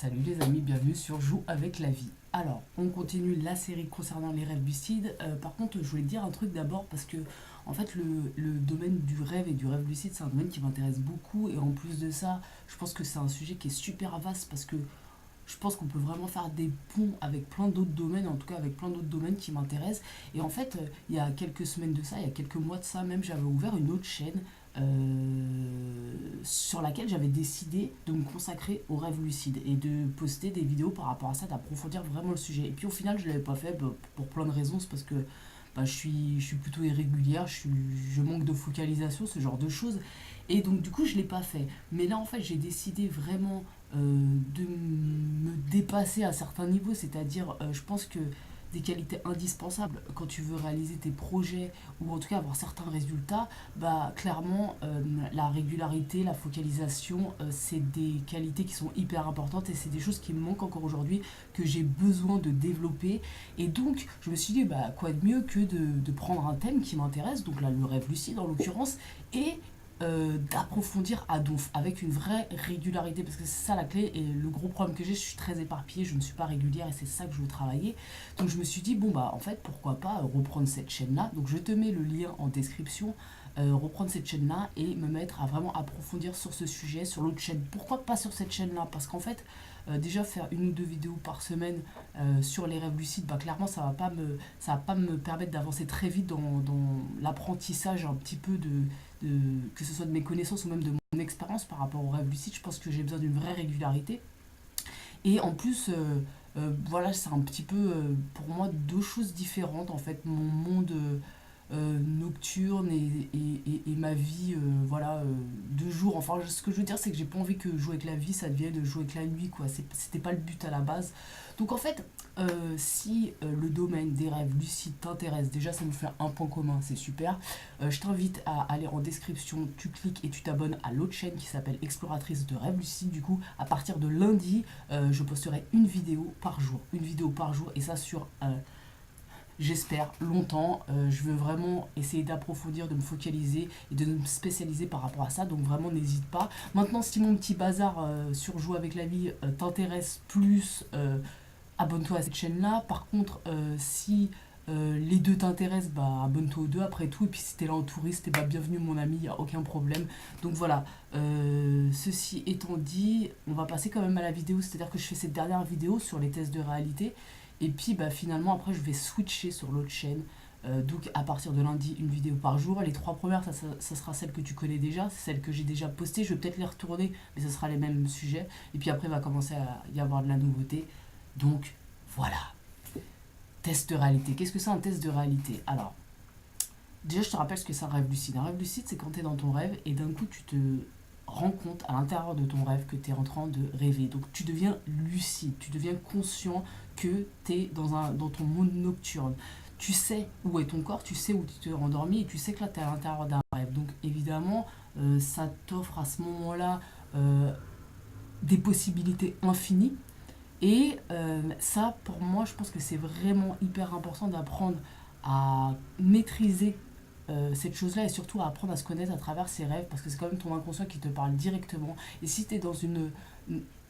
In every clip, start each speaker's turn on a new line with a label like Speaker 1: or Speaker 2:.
Speaker 1: Salut les amis, bienvenue sur Joue avec la vie. Alors, on continue la série concernant les rêves lucides. Par contre, je voulais dire un truc d'abord parce que, en fait, le domaine du rêve et du rêve lucide, c'est un domaine qui m'intéresse beaucoup. Et en plus de ça, je pense que c'est un sujet qui est super vaste parce que je pense qu'on peut vraiment faire des ponts avec plein d'autres domaines, en tout cas avec plein d'autres domaines qui m'intéressent. Et en fait, il y a quelques semaines de ça, il y a quelques mois de ça même, j'avais ouvert une autre chaîne sur laquelle j'avais décidé de me consacrer au rêve lucide et de poster des vidéos par rapport à ça, d'approfondir vraiment le sujet. Et puis au final, je ne l'avais pas fait pour plein de raisons. C'est parce que je suis plutôt irrégulière, je manque de focalisation, ce genre de choses. Et donc du coup, je ne l'ai pas fait. Mais là, en fait, j'ai décidé vraiment de me dépasser à certains niveaux. C'est-à-dire, je pense que des qualités indispensables quand tu veux réaliser tes projets ou en tout cas avoir certains résultats, bah clairement la régularité, la focalisation, c'est des qualités qui sont hyper importantes et c'est des choses qui me manquent encore aujourd'hui, que j'ai besoin de développer. Et donc je me suis dit, bah quoi de mieux que de prendre un thème qui m'intéresse, donc là le rêve lucide en l'occurrence, et d'approfondir à donf avec une vraie régularité, parce que c'est ça la clé. Et le gros problème que j'ai, je suis très éparpillée, je ne suis pas régulière et c'est ça que je veux travailler. Donc je me suis dit, bon bah en fait pourquoi pas reprendre cette chaîne là. Donc je te mets le lien en description, reprendre cette chaîne là et me mettre à vraiment approfondir sur ce sujet sur l'autre chaîne. Pourquoi pas sur cette chaîne là? Parce qu'en fait déjà faire une ou deux vidéos par semaine sur les rêves lucides, bah clairement ça va pas me permettre d'avancer très vite dans l'apprentissage un petit peu que ce soit de mes connaissances ou même de mon expérience par rapport aux rêves lucides. Je pense que j'ai besoin d'une vraie régularité. Et en plus, voilà, c'est un petit peu pour moi deux choses différentes en fait. Mon monde nocturne et ma vie, voilà, de jour. Enfin, ce que je veux dire, c'est que j'ai pas envie que jouer avec la vie, ça devienne de jouer avec la nuit, quoi. C'était pas le but à la base. Donc en fait, si le domaine des rêves lucides t'intéresse, déjà ça nous fait un point commun, c'est super. Je t'invite à aller en description, tu cliques et tu t'abonnes à l'autre chaîne qui s'appelle Exploratrice de rêves lucides. Du coup, à partir de lundi, je posterai une vidéo par jour. Une vidéo par jour, et ça sur j'espère longtemps. Je veux vraiment essayer d'approfondir, de me focaliser et de me spécialiser par rapport à ça. Donc vraiment n'hésite pas. Maintenant, si mon petit bazar sur Jouer avec la vie t'intéresse plus, abonne-toi à cette chaîne-là. Par contre, si les deux t'intéressent, bah abonne-toi aux deux après tout. Et puis si t'es là en touriste, et bah bienvenue mon ami, il n'y a aucun problème. Donc voilà, ceci étant dit, on va passer quand même à la vidéo. C'est-à-dire que je fais cette dernière vidéo sur les tests de réalité. Et puis bah, finalement après je vais switcher sur l'autre chaîne. Donc à partir de lundi, une vidéo par jour. Les trois premières, ça sera celle que tu connais déjà, c'est celle que j'ai déjà postée. Je vais peut-être les retourner, mais ce sera les mêmes sujets. Et puis après, il va commencer à y avoir de la nouveauté. Donc voilà. Test de réalité. Qu'est-ce que c'est un test de réalité? Alors, déjà, je te rappelle ce que c'est un rêve lucide. Un rêve lucide, c'est quand tu es dans ton rêve et d'un coup, tu te rends compte à l'intérieur de ton rêve que tu es en train de rêver. Donc, tu deviens lucide, tu deviens conscient que tu es dans ton monde nocturne. Tu sais où est ton corps, tu sais où tu t'es endormi et tu sais que là, tu es à l'intérieur d'un rêve. Donc, évidemment, ça t'offre à ce moment-là des possibilités infinies. Et ça, pour moi, je pense que c'est vraiment hyper important d'apprendre à maîtriser cette chose-là et surtout à apprendre à se connaître à travers ses rêves parce que c'est quand même ton inconscient qui te parle directement. Et si tu es dans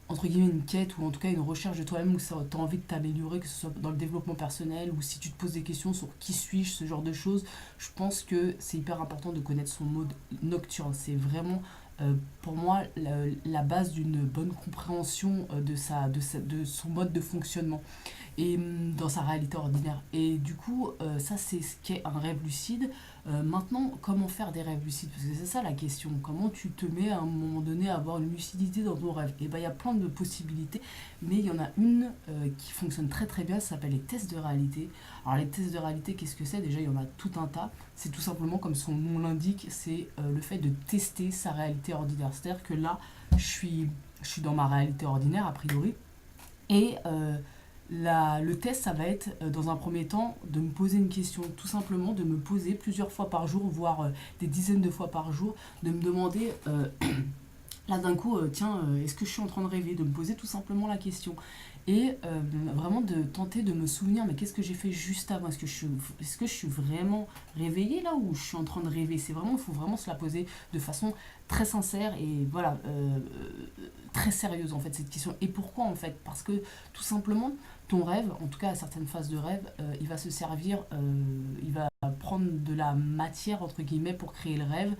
Speaker 1: entre guillemets, une quête ou en tout cas une recherche de toi-même où tu as envie de t'améliorer, que ce soit dans le développement personnel ou si tu te poses des questions sur qui suis-je, ce genre de choses, je pense que c'est hyper important de connaître son mode nocturne. C'est vraiment pour moi la base d'une bonne compréhension de son mode de fonctionnement et dans sa réalité ordinaire. Et du coup, ça c'est ce qu'est un rêve lucide. Maintenant, comment faire des rêves lucides? Parce que c'est ça la question. Comment tu te mets à un moment donné à avoir une lucidité dans ton rêve? Et bien, il y a plein de possibilités, mais il y en a une qui fonctionne très très bien, ça s'appelle les tests de réalité. Alors, les tests de réalité, qu'est-ce que c'est? Déjà, il y en a tout un tas. C'est tout simplement, comme son nom l'indique, c'est le fait de tester sa réalité ordinaire. C'est-à-dire que là, je suis dans ma réalité ordinaire, a priori, et le test, ça va être, dans un premier temps, de me poser une question, tout simplement de me poser plusieurs fois par jour, voire des dizaines de fois par jour, de me demander Là d'un coup, tiens, est-ce que je suis en train de rêver? De me poser tout simplement la question. Et vraiment de tenter de me souvenir, mais qu'est-ce que j'ai fait juste avant? Est-ce que je suis vraiment réveillée là ou je suis en train de rêver? C'est vraiment, il faut vraiment se la poser de façon très sincère et voilà, très sérieuse en fait cette question. Et pourquoi en fait? Parce que tout simplement, ton rêve, en tout cas à certaines phases de rêve, il va se servir, il va prendre de la matière entre guillemets pour créer le rêve.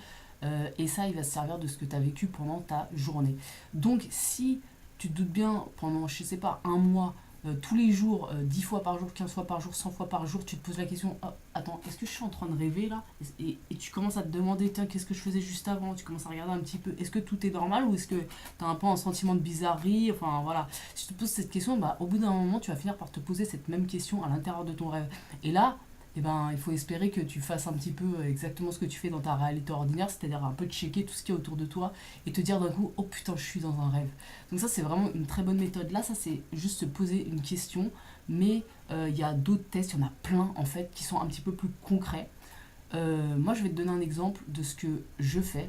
Speaker 1: Et ça, il va se servir de ce que tu as vécu pendant ta journée. Donc, si tu te doutes bien, pendant, je sais pas, un mois, tous les jours, 10 fois par jour, 15 fois par jour, 100 fois par jour, tu te poses la question, oh, attends, est-ce que je suis en train de rêver là? Et tu commences à te demander, tiens, qu'est-ce que je faisais juste avant? Tu commences à regarder un petit peu, est-ce que tout est normal ou est-ce que tu as un peu un sentiment de bizarrerie? Enfin voilà, si tu te poses cette question, bah, au bout d'un moment, tu vas finir par te poser cette même question à l'intérieur de ton rêve. Et là, eh ben, il faut espérer que tu fasses un petit peu exactement ce que tu fais dans ta réalité ordinaire, c'est-à-dire un peu checker tout ce qui est autour de toi et te dire d'un coup, oh putain, je suis dans un rêve. Donc ça, c'est vraiment une très bonne méthode. Là, ça, c'est juste se poser une question, mais il y a d'autres tests, il y en a plein en fait, qui sont un petit peu plus concrets. Moi, je vais te donner un exemple de ce que je fais.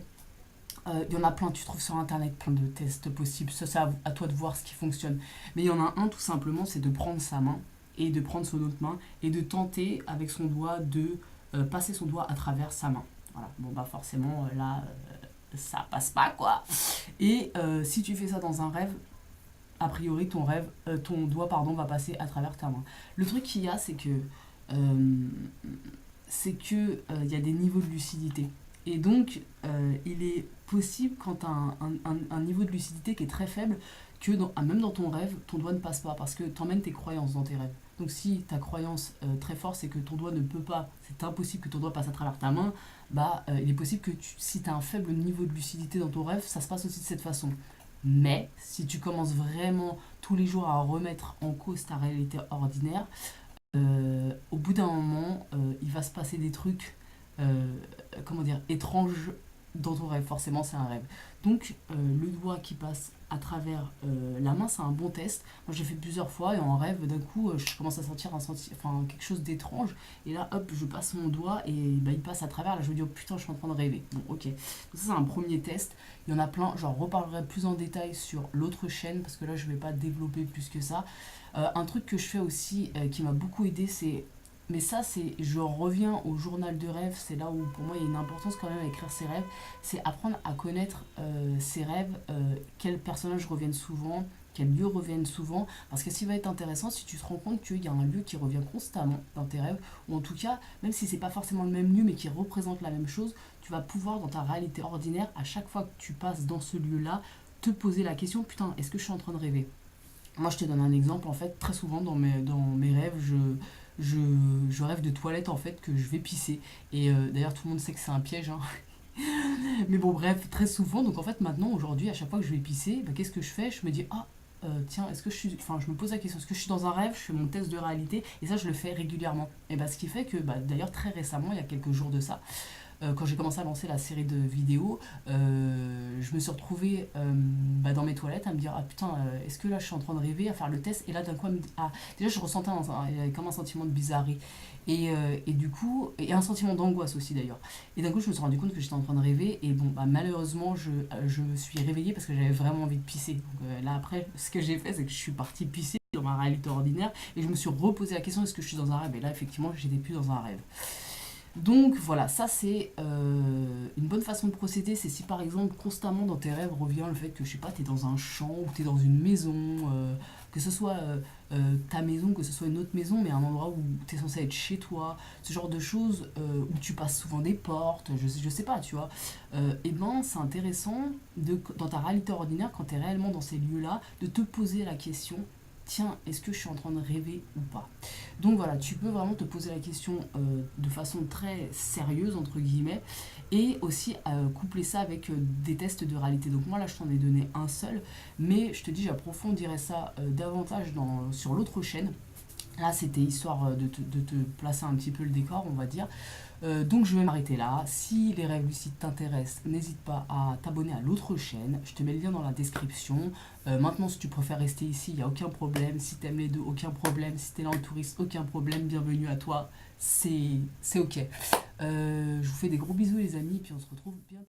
Speaker 1: Il y en a plein, tu trouves sur internet plein de tests possibles. Ça, c'est à toi de voir ce qui fonctionne. Mais il y en a un tout simplement, c'est de prendre sa main et de prendre son autre main et de tenter avec son doigt de passer son doigt à travers sa main. Voilà, bon bah forcément là ça passe pas quoi. Et si tu fais ça dans un rêve, a priori ton doigt pardon va passer à travers ta main. Le truc qu'il y a euh, c'est que il y a des niveaux de lucidité. Et donc, il est possible, quand tu as un niveau de lucidité qui est très faible, que même dans ton rêve, ton doigt ne passe pas, parce que tu emmènes tes croyances dans tes rêves. Donc si ta croyance très forte, c'est que ton doigt ne peut pas, c'est impossible que ton doigt passe à travers ta main, bah, il est possible que si tu as un faible niveau de lucidité dans ton rêve, ça se passe aussi de cette façon. Mais si tu commences vraiment tous les jours à remettre en cause ta réalité ordinaire, au bout d'un moment, il va se passer des trucs, euh, comment dire, étranges dans ton rêve. Forcément, c'est un rêve. Donc, le doigt qui passe à travers la main, c'est un bon test. Moi, j'ai fait plusieurs fois et en rêve, d'un coup, je commence à sentir enfin, quelque chose d'étrange. Et là, hop, je passe mon doigt et bah, il passe à travers. Là, je me dis, oh putain, je suis en train de rêver. Bon, ok. Donc, ça, c'est un premier test. Il y en a plein. J'en reparlerai plus en détail sur l'autre chaîne parce que là, je ne vais pas développer plus que ça. Un truc que je fais aussi qui m'a beaucoup aidé, c'est. Mais ça, c'est. Je reviens au journal de rêve, c'est là où pour moi il y a une importance quand même à écrire ses rêves. C'est apprendre à connaître ses rêves, quels personnages reviennent souvent, quels lieux reviennent souvent. Parce que ce qui va être intéressant, si tu te rends compte qu'il y a un lieu qui revient constamment dans tes rêves, ou en tout cas, même si c'est pas forcément le même lieu mais qui représente la même chose, tu vas pouvoir dans ta réalité ordinaire, à chaque fois que tu passes dans ce lieu-là, te poser la question, putain, est-ce que je suis en train de rêver? Moi, je te donne un exemple. En fait, très souvent dans mes rêves, je, je rêve de toilettes en fait que je vais pisser. Et d'ailleurs, tout le monde sait que c'est un piège, hein. Mais bon, bref, très souvent. Donc en fait, maintenant, aujourd'hui, à chaque fois que je vais pisser, bah, qu'est-ce que je fais? Je me dis, ah, tiens, est-ce que je suis. Enfin, je me pose la question, est-ce que je suis dans un rêve? Je fais mon test de réalité. Et ça, je le fais régulièrement. Et bah, ce qui fait que, bah, d'ailleurs, très récemment, il y a quelques jours de ça, quand j'ai commencé à lancer la série de vidéos, je me suis retrouvée bah, dans mes toilettes à me dire ah putain, est-ce que là je suis en train de rêver, à faire le test et là d'un coup ah, déjà je ressentais il y avait comme un sentiment de bizarrerie et du coup et un sentiment d'angoisse aussi d'ailleurs et d'un coup je me suis rendu compte que j'étais en train de rêver et bon bah malheureusement je me suis réveillée parce que j'avais vraiment envie de pisser donc là après ce que j'ai fait c'est que je suis partie pisser dans ma réalité ordinaire et je me suis reposé la question est-ce que je suis dans un rêve et là effectivement j'étais plus dans un rêve. Donc voilà, ça c'est une bonne façon de procéder, c'est si par exemple constamment dans tes rêves revient le fait que je sais pas, t'es dans un champ ou t'es dans une maison, que ce soit ta maison, que ce soit une autre maison, mais un endroit où t'es censé être chez toi, ce genre de choses où tu passes souvent des portes, je sais pas, tu vois, et ben c'est intéressant dans ta réalité ordinaire, quand t'es réellement dans ces lieux-là, de te poser la question, tiens, est-ce que je suis en train de rêver ou pas? Donc voilà, tu peux vraiment te poser la question de façon très sérieuse, entre guillemets, et aussi coupler ça avec des tests de réalité. Donc moi là, je t'en ai donné un seul, mais je te dis, j'approfondirais ça davantage sur l'autre chaîne. Là, c'était histoire de te placer un petit peu le décor, on va dire. Donc je vais m'arrêter là. Si les rêves lucides t'intéressent, n'hésite pas à t'abonner à l'autre chaîne. Je te mets le lien dans la description. Maintenant, si tu préfères rester ici, il n'y a aucun problème. Si t'aimes les deux, aucun problème. Si t'es là en touriste, aucun problème. Bienvenue à toi. C'est ok. Je vous fais des gros bisous les amis, puis on se retrouve bientôt.